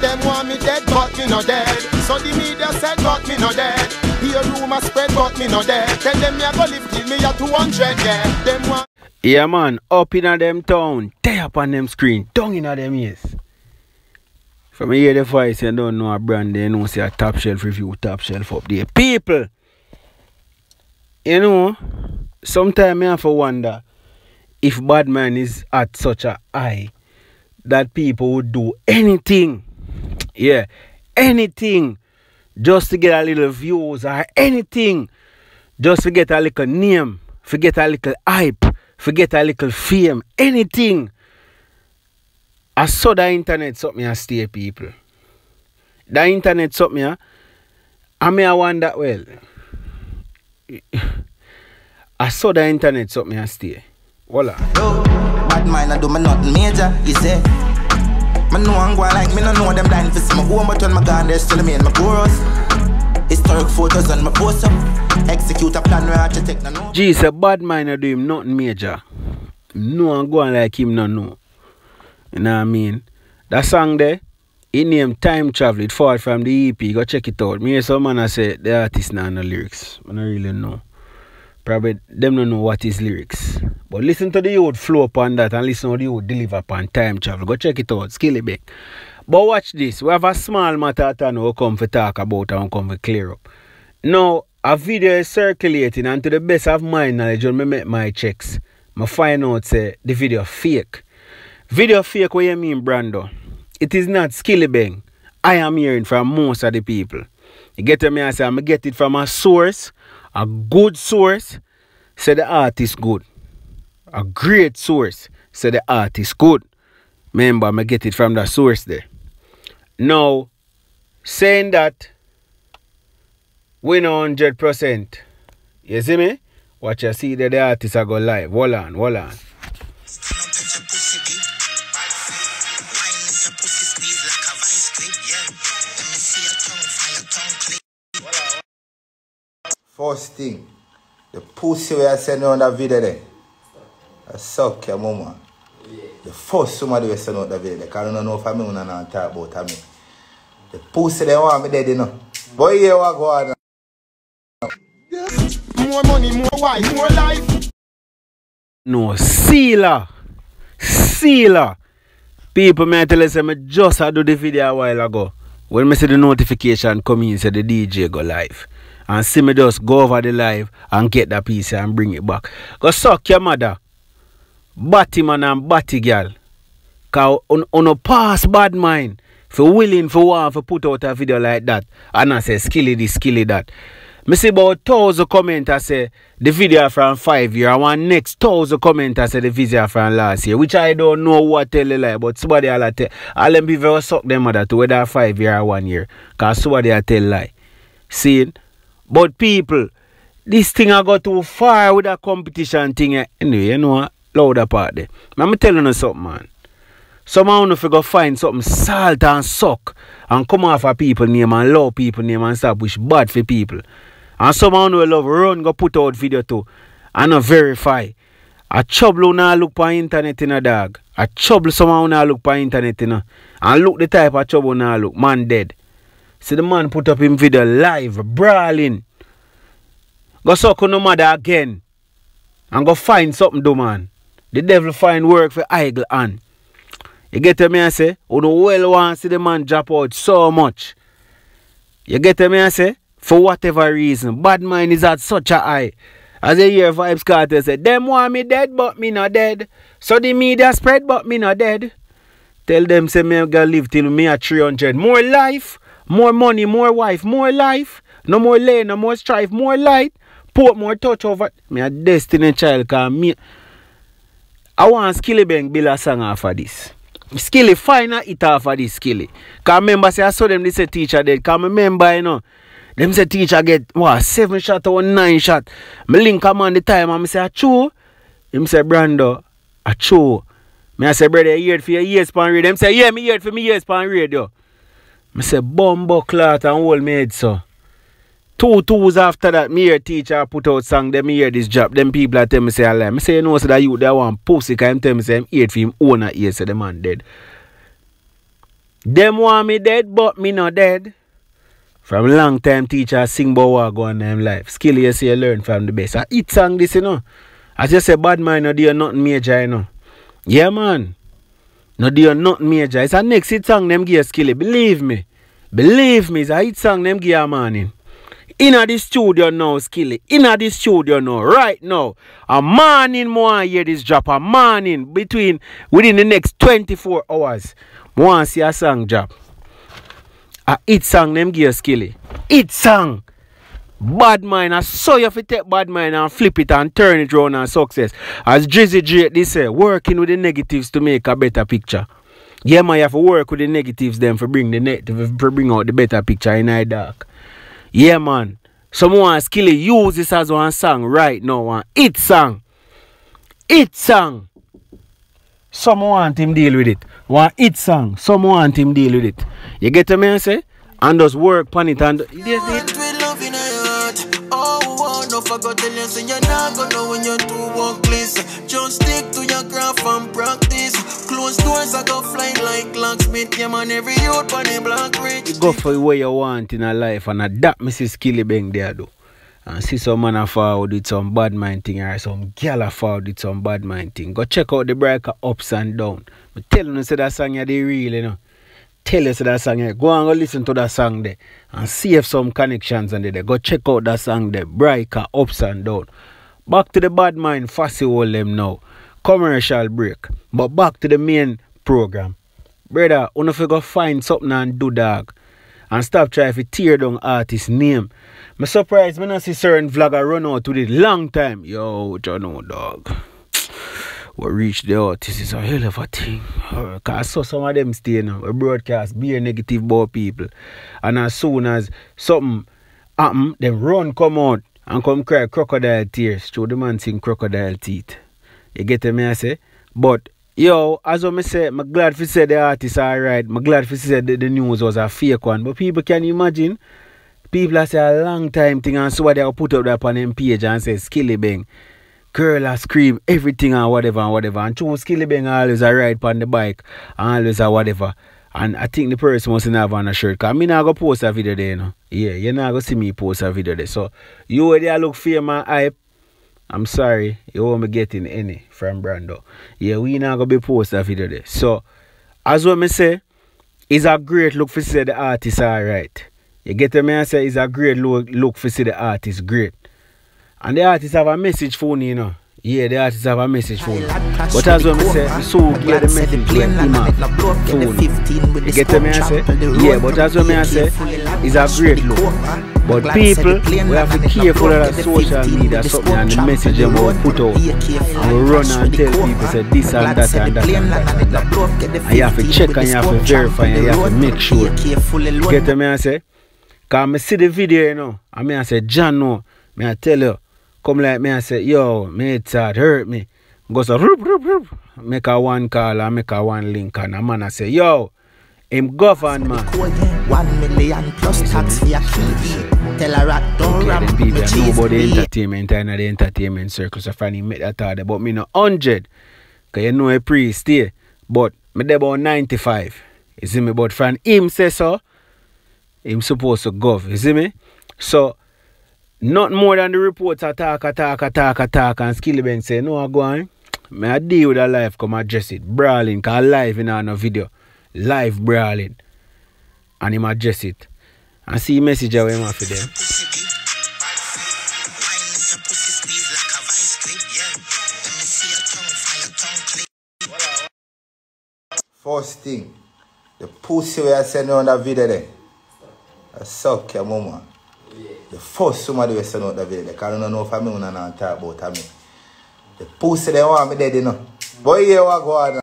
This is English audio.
Them want me dead, but me not dead. So the media said, but me not dead. Hear rumor spread, but me not dead. Tell them me a go live till me a 200, yeah. Them want. Yeah man, up in a them town, tear up on them screen, down in a them ears. From hear the voice, you don't know a brand, they know say a top shelf review, top shelf up there. People, you know, sometimes I have to wonder if Badman is at such a high that people would do anything, yeah, anything, just to get a little views or anything, just to get a little name, forget a little hype, forget a little fame, anything. I saw the internet something I stay, people. The internet something I may wonder, well, I saw the internet something I stay. Voila. Yo, bad mind I do me nothing major, you say. I know I'm going like me, no know them dying for see my home, but when my gun there still me in my chorus. Historic photos on my post up. Execute a plan where I have to take no. Gee, say bad mind I do him nothing major. No I'm going like him no know. You know what I mean? That song there, it named Time Travel, it forward from the EP, go check it out. Me hear some man I say the artist now no lyrics. I don't really know. Probably them don't know what is lyrics. But listen to the youth flow upon that and listen to the youth deliver upon Time Travel. Go check it out, Skillyback. But watch this. We have a small matter that we come to talk about and come to clear up. Now, a video is circulating and to the best of my knowledge, when I make my checks, I find out say the video fake. Video fake, what you mean, Brando? It is not Skillibeng. I am hearing from most of the people. You get me, I say, I'm get it from a source, a good source, say the art is good. A great source, say the art is good. Remember, I get it from the source there. Now, saying that, we know 100%. You see me? Watch you see that the artists are go live. Hold on, hold on. First thing, the pussy we are sending on that video there. I suck your mama. The first somebody we send out that video there. Because I don't know if I'm going to talk about me. The pussy they want me dead, you know. Boy, you want to go on. More money, more wife, more life. No, Sealer. Sealer. People may tell us I just do the video a while ago. When I see the notification come in, say the DJ go live. And see me just go over the live and get that piece and bring it back. Go suck your mother. Batty man and batty girl. Cause on a pass bad mind. For willing for one for put out a video like that. And I say skilly this, skilly that. Me see about 1,000 commenters say the video from 5 years. And one next 1,000 commenters say the video from last year. Which I don't know what tell you lie. But somebody all tell. All them people suck them mother to whether 5 years or 1 year. Cause somebody will tell lie. See? But people, this thing I got too far with that competition thing. Anyway, you know what? Louder part there. I'm telling you something, man. Somehow if you go find something salt and suck and come off of people name and love people name and stuff which bad for people. And somehow who love run go put out video too and not verify. A trouble now look for internet in a dog. A trouble somehow now look for internet in a and look the type of trouble now look. Man dead. See the man put up him video live, brawling. Go suck on no mother again. And go find something do, man. The devil find work for idle hand. You get me I say? You know well want to see the man drop out so much. You get me I say? For whatever reason. Bad mind is at such a high. As you hear Vybz Kartel say, them want me dead but me not dead. So the media spread but me not dead. Tell them say me gonna live till me at 300. More life. More money, more wife, more life. No more lane, no more strife, more light. Put more touch over. Me a destiny child cause me. I want Skillibeng build a song off of this. Skilly find it off of this Skilly. Cause remember say I saw them they say teacher dead. Cause remember you know. Them say teacher get what 7 shot or 9 shot. Me link him on the time and me say achoo. Him say Brando, achoo. Me I say brother you heard for your years pan radio. Them say yeah me heard for me years pan radio. I say, bumbo clot and hold me head, so. 2 2s after that, me hear teacher put out song, them hear this job. Them people that tell me say, I lie. I say, you know, so that you, they want pussy, because them tell me say, I'm 8 for him, owner here, so the man dead. Them want me dead, but me not dead. From long time teacher sing about what go on in life. Skill you see you learn from the best. I eat song this, you know. As you say, bad mind no do nothing major, you know. Yeah, man. No do nothing major. It's a next hit song them give Skilly. Believe me. Believe me, it's a hit song them give a morning. Inna the studio now, Skilly. Inna the studio now, right now. A morning more hear this drop. A morning within the next 24 hours. More see a song drop. A hit song them give Skilly. Hit song. Bad mind. I saw you if you take bad mind and flip it and turn it around and success. As Drizzy Drake this say, working with the negatives to make a better picture. Yeah, man, you have to work with the negatives then for bring out the better picture in the dark. Yeah, man. Someone Skilly use this as one song right now. One hit song. Hit song. Someone want him deal with it. One hit song. Someone want him deal with it. You get what I say? And just work on it and no forgot to listen, you're not gonna when you're too workless. Just stick to your craft and practice. Close doors I go flying like locksmith. Yeah man, every youth on the block rich. You go for where you want in a life and that Mrs. Skilly Bang there do. And see some man forward with some bad mind thing or some girl forward with some bad mind thing. Go check out the breaker ups and down. But tell you say that song you the real, you know. Tell us that song. Go and go listen to that song there and see if some connections on there. Go check out that song there. Breaker ups and down. Back to the bad mind, fussy all them now. Commercial break. But back to the main program. Brother, you have to go find something and do dog. And stop trying to tear down artist name. I'm surprised when I see certain vlogger run out to this long time. Yo, you know dog. We reach the artist is a hell of a thing. Cause I saw some of them stay now. We broadcast be negative about people. And as soon as something happen, them run come out and come cry crocodile tears. Show the man sing crocodile teeth. You get me I say? But yo, as I say, I'm glad for say the artist alright. I'm glad for say the news was a fake one. But people can imagine people that say a long time thing and so they put up that on them page and say Skilly Bang. Girl I scream everything and whatever. And true Skilly Bang always a ride on the bike and always a whatever. And I think the person must have on a shirt. Because I'm not going to post a video there, you know. Yeah, you're not going to see me post a video there. So, you where they look for my hype, I'm sorry, you won't be getting any from Brando. Yeah, we not going to be post a video there. So, as what I say, it's a great look for see the artist alright. You get me I say, it's a great look for see the artist great. And the artists have a message for me, you know. Yeah, the artists have a message for me. But as well, I say, so get the message when him have phone. You get me I say? Yeah, but as well, I say, it's a great look. But people, we have to be careful of the social media, something and the message them will put out. And we run and tell people, say this and that and that and that. And you have to check and you have to verify and you have to make sure. You get me I say? Because I see the video, you know, and I say, John, no, I tell you. Come like me and say, yo, me it hurt me. Go so, make a one call and make a one link and a man I say, yo, him govern man. 1 million plus tax for your key. Tell a rat don't ramp with people know about the entertainment and the entertainment circle. So funny make that hard about me no 100. Because you know a priest here. But me there about 95. You see me? But from him say so, him supposed to gov. You see me? So not more than the reports attack and Skilly Bang say, no, I go on. I deal with a life come address it. Brawling, because live in a video. Live brawling. And him address it. And see message away him for them. First thing, the pussy we are sending on that video there. I suck your mama. The first somebody will send out the video. Because I don't know if I'm going to talk about me. The pussy they want me dead, you know. But here we go on.